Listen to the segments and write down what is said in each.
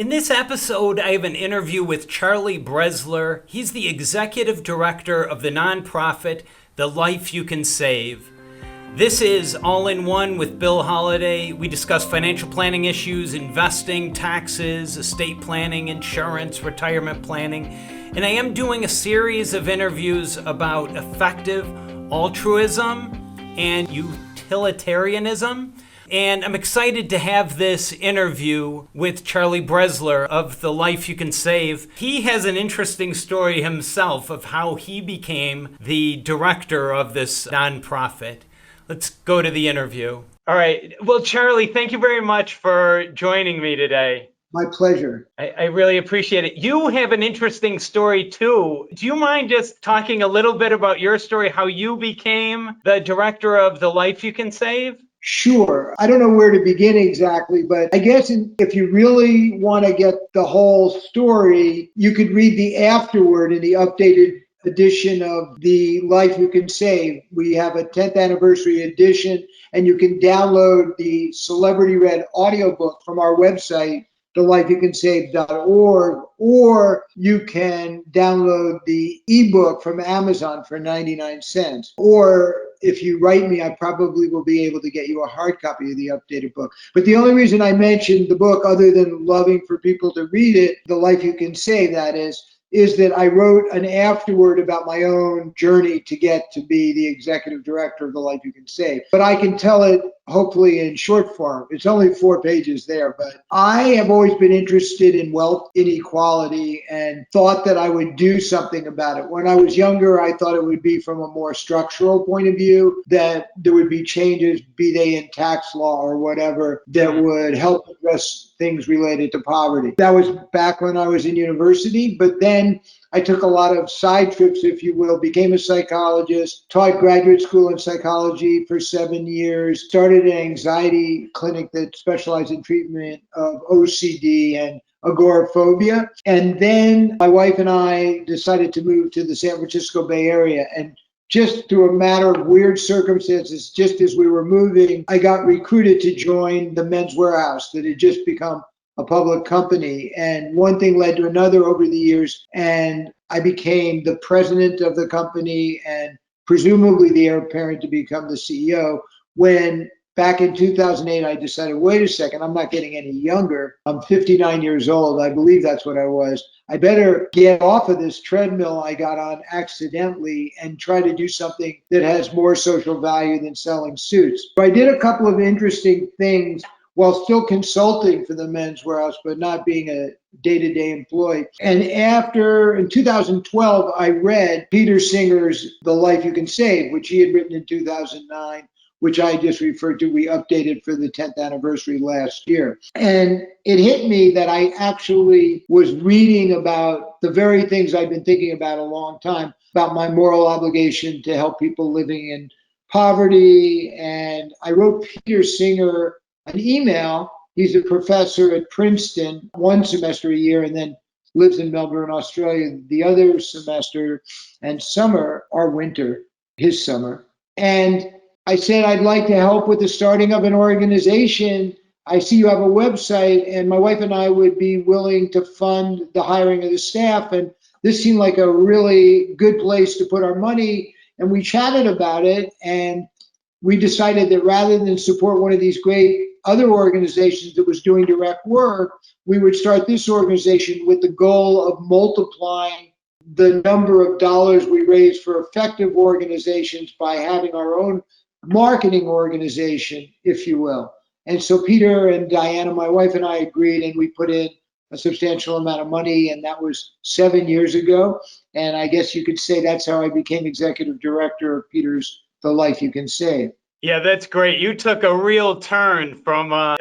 In this episode, I have an interview with Charlie Bresler. He's the executive director of the nonprofit, The Life You Can Save. This is All in One with Bill Holiday. We discuss financial planning issues, investing, taxes, estate planning, insurance, retirement planning. And I am doing a series of interviews about effective altruism and utilitarianism. And I'm excited to have this interview with Charlie Bresler of The Life You Can Save. He has an interesting story himself of how he became the director of this nonprofit. Let's go to the interview. All right. Well, Charlie, thank you very much for joining me today. My pleasure. I really appreciate it. You have an interesting story too. Do you mind just talking a little bit about your story, how you became the director of The Life You Can Save? Sure. I don't know where to begin exactly, but I guess if you really want to get the whole story, you could read the afterword in the updated edition of The Life You Can Save. We have a 10th anniversary edition, and you can download the celebrity read audiobook from our website, thelifeyoucansave.org, or you can download the ebook from Amazon for 99 cents. Or if you write me, I probably will be able to get you a hard copy of the updated book. But the only reason I mentioned the book, other than loving for people to read it, The Life You Can Save, that is that I wrote an afterword about my own journey to get to be the executive director of The Life You Can Save. But I can tell it hopefully in short form. It's only 4 pages there, but I have always been interested in wealth inequality and thought that I would do something about it. When I was younger, I thought it would be from a more structural point of view, that there would be changes, be they in tax law or whatever, that would help address things related to poverty. That was back when I was in university, but then I took a lot of side trips, if you will, became a psychologist, taught graduate school in psychology for 7 years, started an anxiety clinic that specialized in treatment of OCD and agoraphobia. And then my wife and I decided to move to the San Francisco Bay Area. And just through a matter of weird circumstances, just as we were moving, I got recruited to join the Men's Warehouse that had just become a public company. And one thing led to another over the years. And I became the president of the company and presumably the heir apparent to become the CEO when back in 2008, I decided, wait a second, I'm not getting any younger. I'm 59 years old. I believe that's what I was. I better get off of this treadmill I got on accidentally and try to do something that has more social value than selling suits. So I did a couple of interesting things while still consulting for the Men's Warehouse, but not being a day-to-day employee. And in 2012, I read Peter Singer's The Life You Can Save, which he had written in 2009, which I just referred to. We updated for the 10th anniversary last year. And it hit me that I actually was reading about the very things I've been thinking about a long time, about my moral obligation to help people living in poverty. And I wrote Peter Singer an email. He's a professor at Princeton, 1 semester a year, and then lives in Melbourne, Australia, the other semester, and summer or winter, his summer. And I said, I'd like to help with the starting of an organization. I see you have a website, and my wife and I would be willing to fund the hiring of the staff. And this seemed like a really good place to put our money. And we chatted about it, and we decided that rather than support one of these great other organizations that was doing direct work, we would start this organization with the goal of multiplying the number of dollars we raise for effective organizations by having our own marketing organization, if you will. And so Peter and Diana, my wife and I agreed, and we put in a substantial amount of money, and that was 7 years ago. And I guess you could say that's how I became executive director of Peter's The Life You Can Save. Yeah, that's great. You took a real turn from a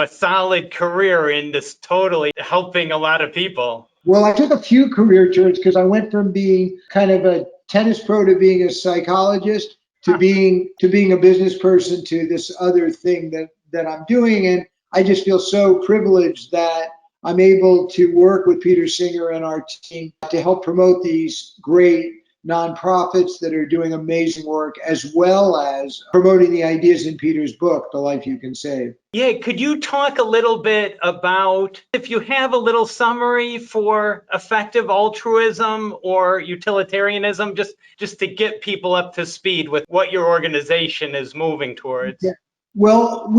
solid career into totally helping a lot of people. Well, I took a few career turns because I went from being kind of a tennis pro to being a psychologist to being a business person to this other thing that I'm doing. And I just feel so privileged that I'm able to work with Peter Singer and our team to help promote these great nonprofits that are doing amazing work, as well as promoting the ideas in Peter's book, The Life You Can Save. Yeah, could you talk a little bit about if you have a little summary for effective altruism or utilitarianism, just to get people up to speed with what your organization is moving towards? Yeah. Well,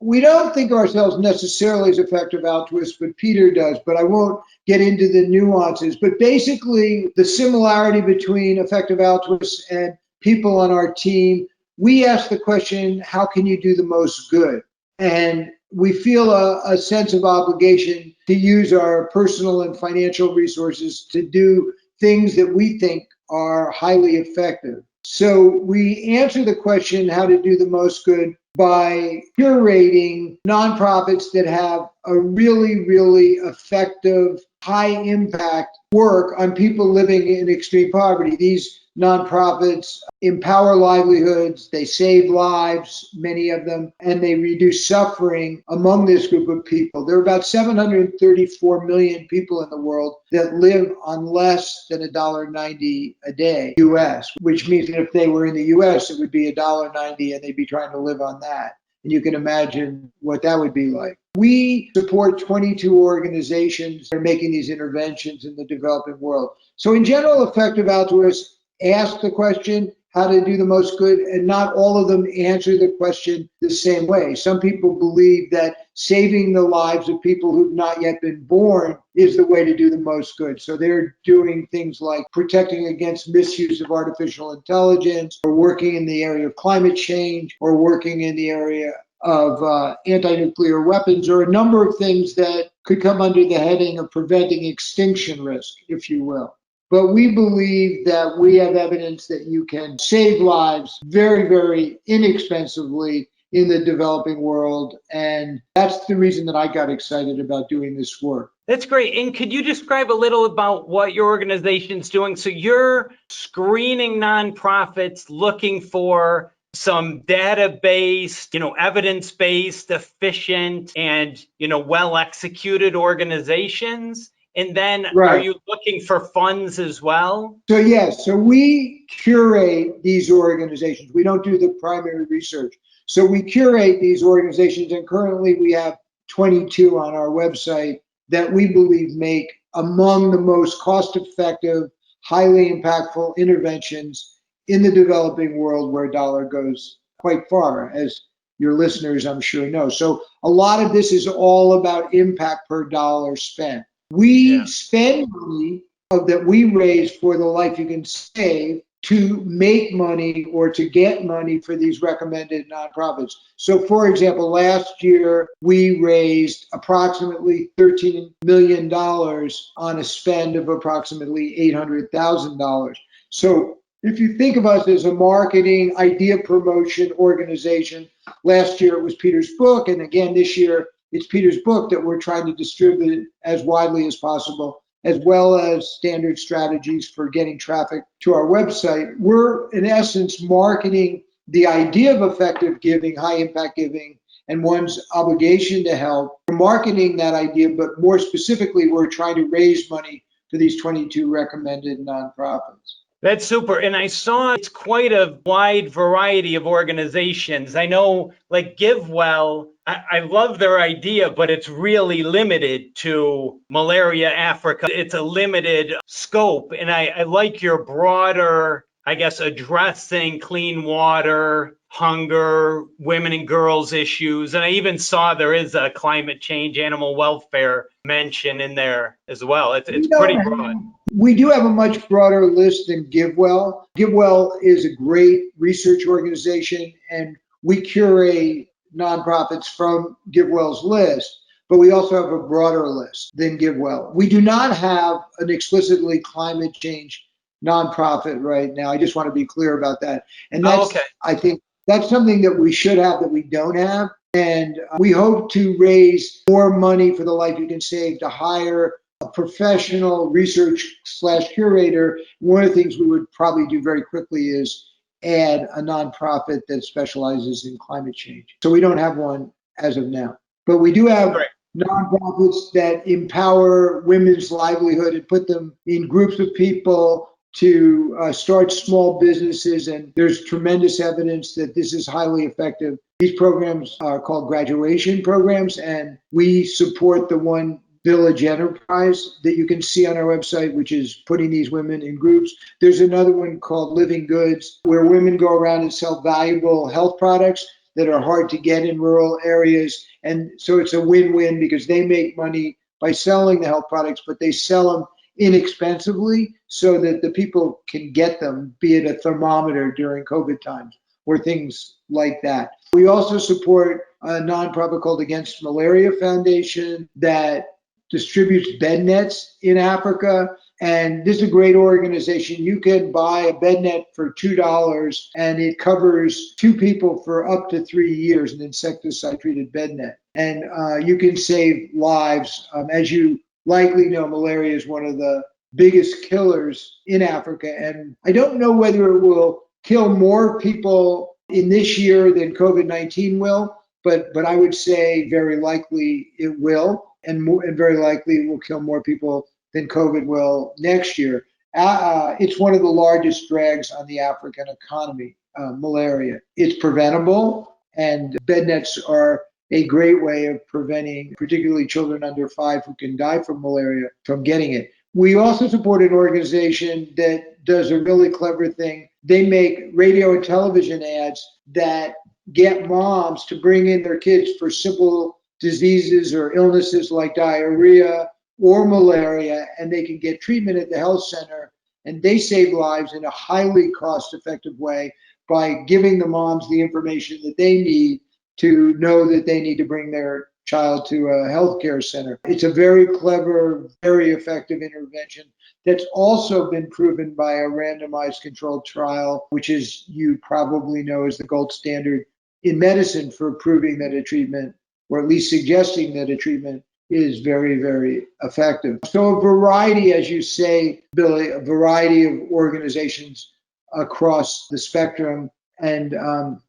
we don't think of ourselves necessarily as effective altruists, but Peter does. But I won't get into the nuances. But basically, the similarity between effective altruists and people on our team, we ask the question, how can you do the most good? And we feel a sense of obligation to use our personal and financial resources to do things that we think are highly effective. So we answer the question, how to do the most good, by curating nonprofits that have a really, really effective, high impact work on people living in extreme poverty. These nonprofits empower livelihoods, they save lives, many of them, and they reduce suffering among this group of people. There are about 734 million people in the world that live on less than $1.90 a day US, which means that if they were in the US, it would be $1.90 and they'd be trying to live on that. And you can imagine what that would be like. We support 22 organizations that are making these interventions in the developing world. So in general, effective altruists ask the question, how to do the most good, and not all of them answer the question the same way. Some people believe that saving the lives of people who've not yet been born is the way to do the most good. So they're doing things like protecting against misuse of artificial intelligence, or working in the area of climate change, or working in the area of anti-nuclear weapons, or a number of things that could come under the heading of preventing extinction risk, if you will. But we believe that we have evidence that you can save lives very, very inexpensively in the developing world. And that's the reason that I got excited about doing this work. That's great. And could you describe a little about what your organization's doing? So you're screening nonprofits looking for some data-based, evidence-based, efficient, and, well-executed organizations. And then Are Right. you looking for funds as well? So yes, so we curate these organizations. We don't do the primary research. So we curate these organizations, and currently we have 22 on our website that we believe make among the most cost-effective, highly impactful interventions in the developing world, where a dollar goes quite far, as your listeners I'm sure know. So a lot of this is all about impact per dollar spent. We spend money that we raise for the Life You Can Save to make money or to get money for these recommended nonprofits. So, for example, last year we raised approximately $13 million on a spend of approximately $800,000. So, if you think of us as a marketing idea promotion organization, last year it was Peter's book, and again this year it's Peter's book that we're trying to distribute as widely as possible, as well as standard strategies for getting traffic to our website. We're, in essence, marketing the idea of effective giving, high impact giving, and one's obligation to help. We're marketing that idea, but more specifically, we're trying to raise money for these 22 recommended nonprofits. That's super. And I saw it's quite a wide variety of organizations. I know, like GiveWell, I love their idea, but it's really limited to malaria, Africa. It's a limited scope. And I like your broader, I guess, addressing clean water, hunger, women and girls issues. And I even saw there is a climate change, animal welfare mention in there as well. It's pretty broad. We do have a much broader list than GiveWell. GiveWell is a great research organization, and we curate nonprofits from GiveWell's list, but we also have a broader list than GiveWell. We do not have an explicitly climate change nonprofit right now. I just want to be clear about that. And that's, I think that's something that we should have that we don't have. And we hope to raise more money for the Life You Can Save to hire a professional research/curator. One of the things we would probably do very quickly is add a nonprofit that specializes in climate change. So we don't have one as of now, but we do have nonprofits that empower women's livelihood and put them in groups of people to start small businesses, and there's tremendous evidence that this is highly effective. These programs are called graduation programs, and we support the One Village Enterprise that you can see on our website, which is putting these women in groups. There's another one called Living Goods, where women go around and sell valuable health products that are hard to get in rural areas. And so it's a win-win because they make money by selling the health products, but they sell them inexpensively so that the people can get them, be it a thermometer during COVID times or things like that. We also support a nonprofit called Against Malaria Foundation that distributes bed nets in Africa. And this is a great organization. You can buy a bed net for $2 and it covers two people for up to 3 years, an insecticide treated bed net. And you can save lives. As you likely know, malaria is one of the biggest killers in Africa. And I don't know whether it will kill more people in this year than COVID-19 will, but I would say very likely it will, and very likely it will kill more people than COVID will next year. It's one of the largest drags on the African economy, malaria. It's preventable, and bed nets are a great way of preventing, particularly children under 5 who can die from malaria, from getting it. We also support an organization that does a really clever thing. They make radio and television ads that get moms to bring in their kids for simple diseases or illnesses like diarrhea or malaria, and they can get treatment at the health center. And they save lives in a highly cost-effective way by giving the moms the information that they need to know that they need to bring their child to a healthcare center. It's a very clever, very effective intervention that's also been proven by a randomized controlled trial, which is, you probably know, is the gold standard in medicine for proving that a treatment, or at least suggesting that a treatment, is very, very effective. So a variety, as you say, Billy, a variety of organizations across the spectrum. And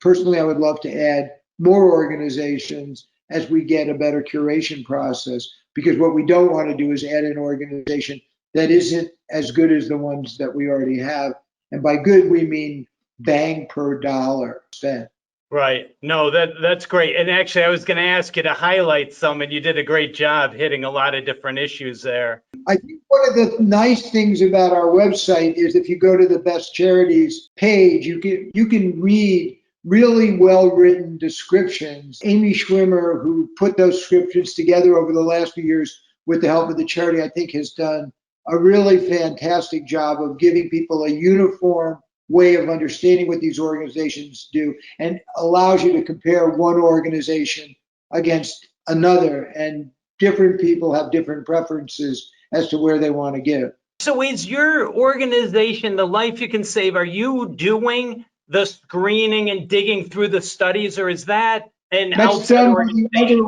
personally, I would love to add more organizations as we get a better curation process, because what we don't want to do is add an organization that isn't as good as the ones that we already have. And by good, we mean bang per dollar spent. Right. No, that's great. And actually, I was going to ask you to highlight some, and you did a great job hitting a lot of different issues there. I think one of the nice things about our website is if you go to the Best Charities page, you can read really well-written descriptions. Amy Schwimmer, who put those descriptions together over the last few years with the help of the charity, I think has done a really fantastic job of giving people a uniform way of understanding what these organizations do, and allows you to compare one organization against another. And different people have different preferences as to where they want to give. So is your organization, The Life You Can Save, are you doing the screening and digging through the studies, or is that an outside organization?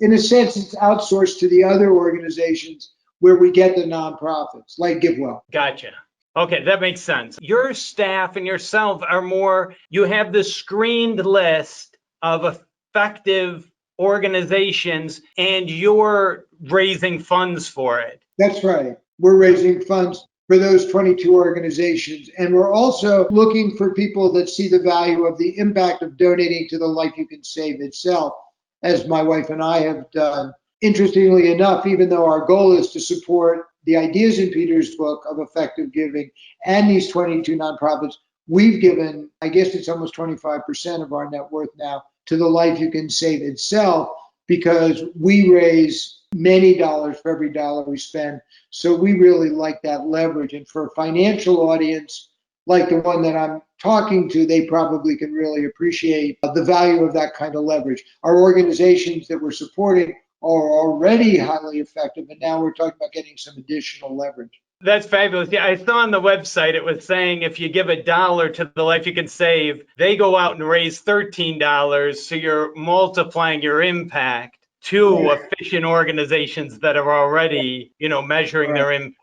In a sense, it's outsourced to the other organizations where we get the nonprofits, like GiveWell. Gotcha. Okay, that makes sense. Your staff and yourself are more, you have the screened list of effective organizations, and you're raising funds for it. That's right. We're raising funds for those 22 organizations. And we're also looking for people that see the value of the impact of donating to the Life You Can Save itself, as my wife and I have done. Interestingly enough, even though our goal is to support the ideas in Peter's book of effective giving and these 22 nonprofits, we've given, I guess it's almost 25% of our net worth now to the Life You Can Save itself, because we raise many dollars for every dollar we spend. So we really like that leverage. And for a financial audience like the one that I'm talking to, they probably can really appreciate the value of that kind of leverage. Our organizations that we're supporting are already highly effective, and now we're talking about getting some additional leverage. That's fabulous. Yeah, I saw on the website it was saying if you give $1 to the Life You Can Save, they go out and raise $13. So you're multiplying your impact to efficient organizations that are already, measuring their impact.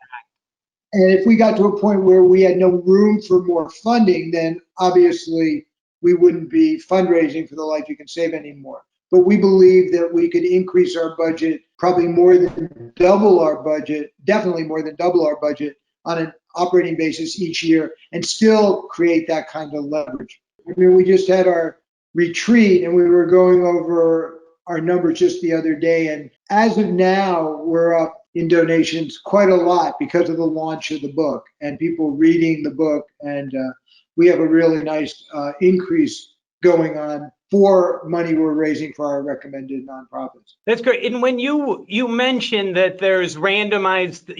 And if we got to a point where we had no room for more funding, then obviously we wouldn't be fundraising for the Life You Can Save anymore. But we believe that we could increase our budget, probably more than double our budget, definitely more than double our budget on an operating basis each year and still create that kind of leverage. I mean, we just had our retreat and we were going over our numbers just the other day. And as of now, we're up in donations quite a lot because of the launch of the book and people reading the book. And we have a really nice increase going on for money we're raising for our recommended nonprofits. That's great. And when you mentioned that there's randomized,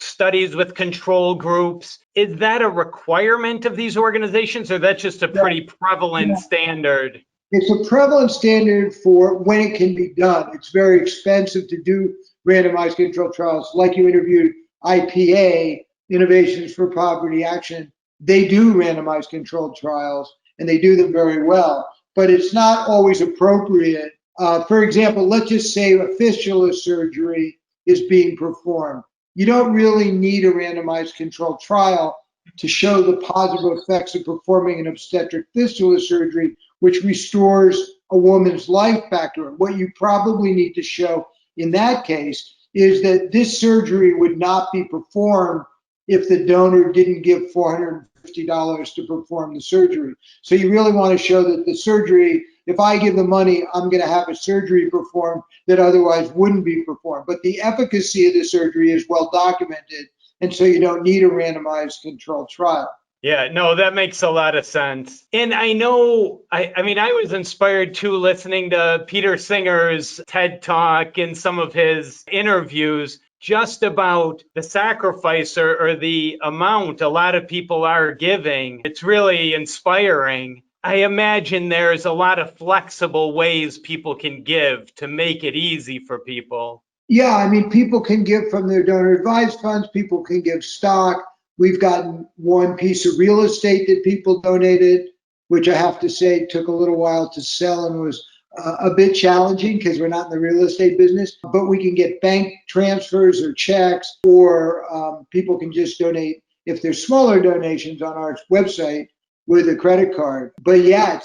studies with control groups, is that a requirement of these organizations, or that's just a pretty prevalent standard? It's a prevalent standard for when it can be done. It's very expensive to do randomized controlled trials. Like you interviewed IPA, Innovations for Poverty Action. They do randomized controlled trials and they do them very well, but it's not always appropriate. For example, let's just say a fistula surgery is being performed. You don't really need a randomized controlled trial to show the positive effects of performing an obstetric fistula surgery, which restores a woman's life back to her. What you probably need to show in that case is that this surgery would not be performed if the donor didn't give $450 to perform the surgery. So you really want to show that the surgery, if I give the money, I'm going to have a surgery performed that otherwise wouldn't be performed. But the efficacy of the surgery is well documented, and so you don't need a randomized controlled trial. Yeah, no, that makes a lot of sense. And I know, I mean, I was inspired too listening to Peter Singer's TED Talk and some of his interviews just about the sacrifice or the amount a lot of people are giving. It's really inspiring. I imagine there's a lot of flexible ways people can give to make it easy for people. Yeah, I mean, people can give from their donor advised funds, people can give stock. We've gotten one piece of real estate that people donated, which I have to say took a little while to sell and was a bit challenging because we're not in the real estate business. But we can get bank transfers or checks, or people can just donate if there's smaller donations on our website with a credit card. But yeah,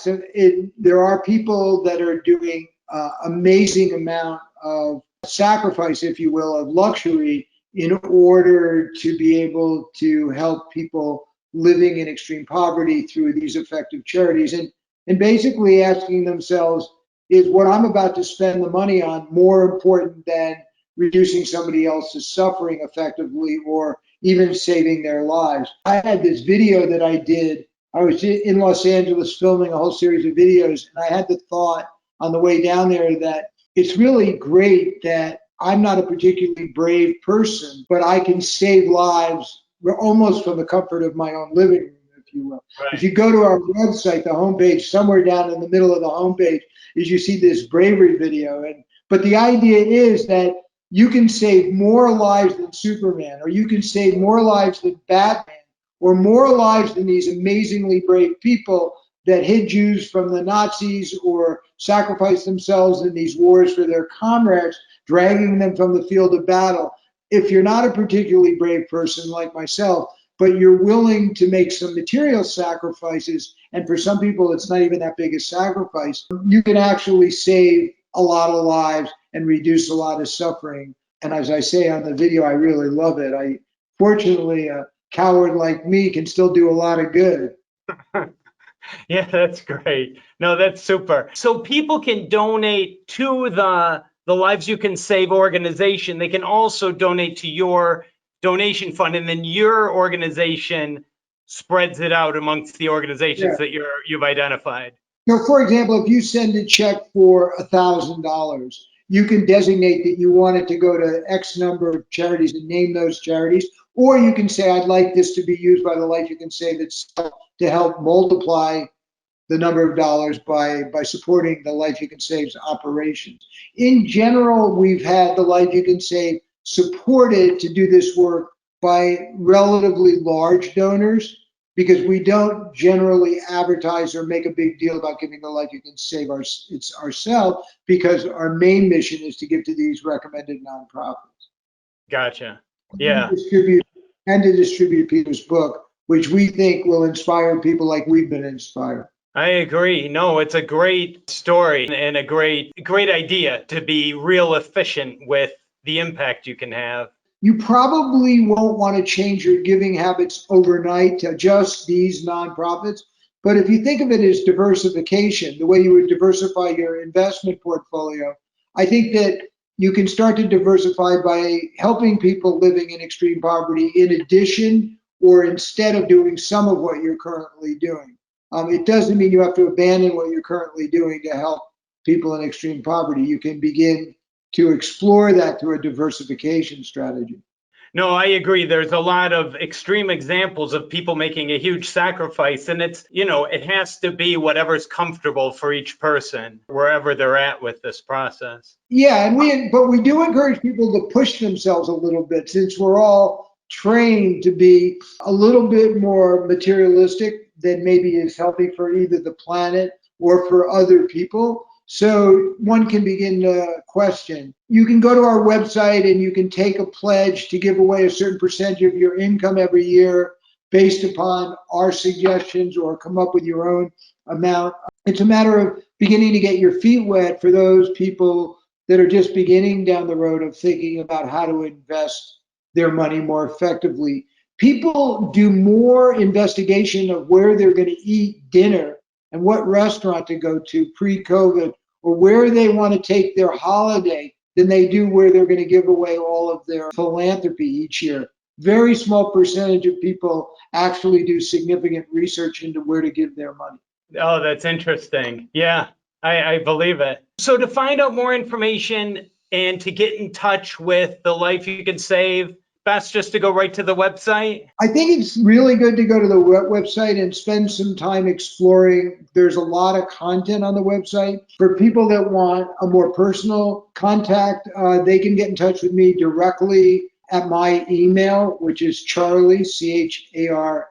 there are people that are doing amazing amount of sacrifice, if you will, of luxury in order to be able to help people living in extreme poverty through these effective charities, and basically asking themselves, is what I'm about to spend the money on more important than reducing somebody else's suffering effectively or even saving their lives? I had this video that I did. I was in Los Angeles filming a whole series of videos, and I had the thought on the way down there that it's really great that I'm not a particularly brave person, but I can save lives almost from the comfort of my own living room, if you will. Right. If you go to our website, the homepage, somewhere down in the middle of the homepage is you see this bravery video. But the idea is that you can save more lives than Superman, or you can save more lives than Batman, or more lives than these amazingly brave people that hid Jews from the Nazis or sacrificed themselves in these wars for their comrades, dragging them from the field of battle. If you're not a particularly brave person like myself, but you're willing to make some material sacrifices, and for some people it's not even that big a sacrifice, you can actually save a lot of lives and reduce a lot of suffering. And as I say on the video, I really love it. Fortunately, a coward like me can still do a lot of good. Yeah, that's great. No, that's super. So people can donate to the Lives You Can Save organization. They can also donate to your donation fund, and then your organization spreads it out amongst the organizations that you've identified. So, for example, if you send a check for $1,000, you can designate that you want it to go to X number of charities and name those charities, or you can say, I'd like this to be used by the Life You Can Save itself to help multiply the number of dollars by supporting the Life You Can Save's operations. In general, we've had the Life You Can Save supported to do this work by relatively large donors, because we don't generally advertise or make a big deal about giving the Life You Can Save ourselves, because our main mission is to give to these recommended nonprofits. Gotcha. Yeah. To distribute Peter's book, which we think will inspire people like we've been inspired. I agree. No, it's a great story and a great idea to be real efficient with the impact you can have. You probably won't want to change your giving habits overnight to just these nonprofits. But if you think of it as diversification, the way you would diversify your investment portfolio, I think that you can start to diversify by helping people living in extreme poverty in addition or instead of doing some of what you're currently doing. It doesn't mean you have to abandon what you're currently doing to help people in extreme poverty. You can begin to explore that through a diversification strategy. No, I agree. There's a lot of extreme examples of people making a huge sacrifice, and it has to be whatever's comfortable for each person, wherever they're at with this process. Yeah, but we do encourage people to push themselves a little bit, since we're all trained to be a little bit more materialistic than maybe is healthy for either the planet or for other people. So one can begin to question. You can go to our website and you can take a pledge to give away a certain percentage of your income every year based upon our suggestions, or come up with your own amount. It's a matter of beginning to get your feet wet for those people that are just beginning down the road of thinking about how to invest their money more effectively. People do more investigation of where they're going to eat dinner and what restaurant to go to pre-COVID, or where they want to take their holiday, than they do where they're going to give away all of their philanthropy each year. Very small percentage of people actually do significant research into where to give their money. Oh, that's interesting. Yeah, I believe it. So to find out more information and to get in touch with The Life You Can Save, best just to go right to the website? I think it's really good to go to the website and spend some time exploring. There's a lot of content on the website. For people that want a more personal contact, they can get in touch with me directly at my email, which is Charlie, CHARLIE,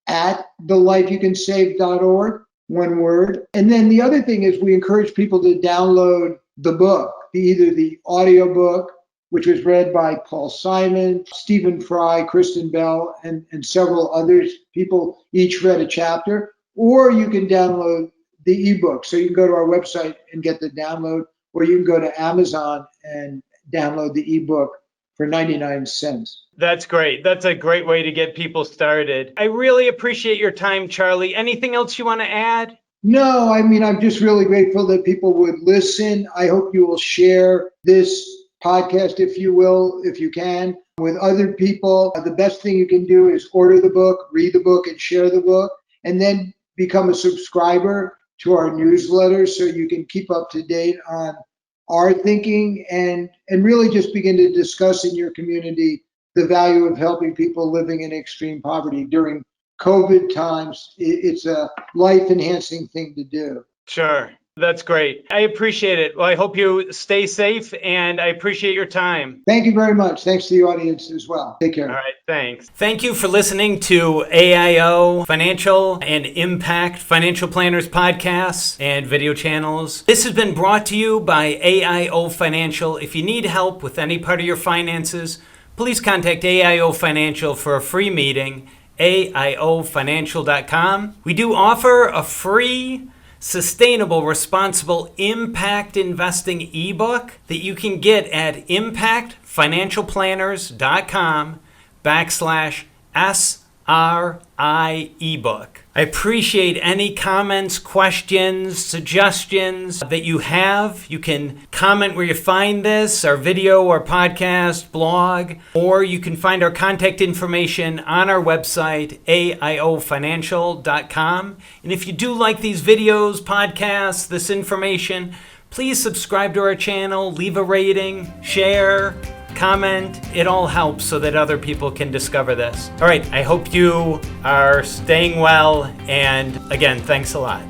at thelifeyoucansave.org, one word. And then the other thing is we encourage people to download the book, either the audiobook, which was read by Paul Simon, Stephen Fry, Kristen Bell, and several others. People each read a chapter, or you can download the ebook. So you can go to our website and get the download, or you can go to Amazon and download the ebook for 99 cents. That's great. That's a great way to get people started. I really appreciate your time, Charlie. Anything else you want to add? No, I mean, I'm just really grateful that people would listen. I hope you will share this podcast, if you will, if you can, with other people. The best thing you can do is order the book, read the book, and share the book, and then become a subscriber to our newsletter so you can keep up to date on our thinking and really just begin to discuss in your community the value of helping people living in extreme poverty during COVID times. It's a life-enhancing thing to do. Sure. That's great. I appreciate it. Well, I hope you stay safe, and I appreciate your time. Thank you very much. Thanks to the audience as well. Take care. All right. Thanks. Thank you for listening to AIO Financial and Impact Financial Planners podcasts and video channels. This has been brought to you by AIO Financial. If you need help with any part of your finances, please contact AIO Financial for a free meeting, AIOfinancial.com. We do offer a free Sustainable Responsible Impact Investing ebook that you can get at impactfinancialplanners.com/SRI ebook. I appreciate any comments, questions, suggestions that you have. You can comment where you find this, our video, our podcast, blog, or you can find our contact information on our website, AIOfinancial.com. And if you do like these videos, podcasts, this information, please subscribe to our channel, leave a rating, share, comment. It all helps so that other people can discover this. All right, I hope you are staying well, and again, thanks a lot.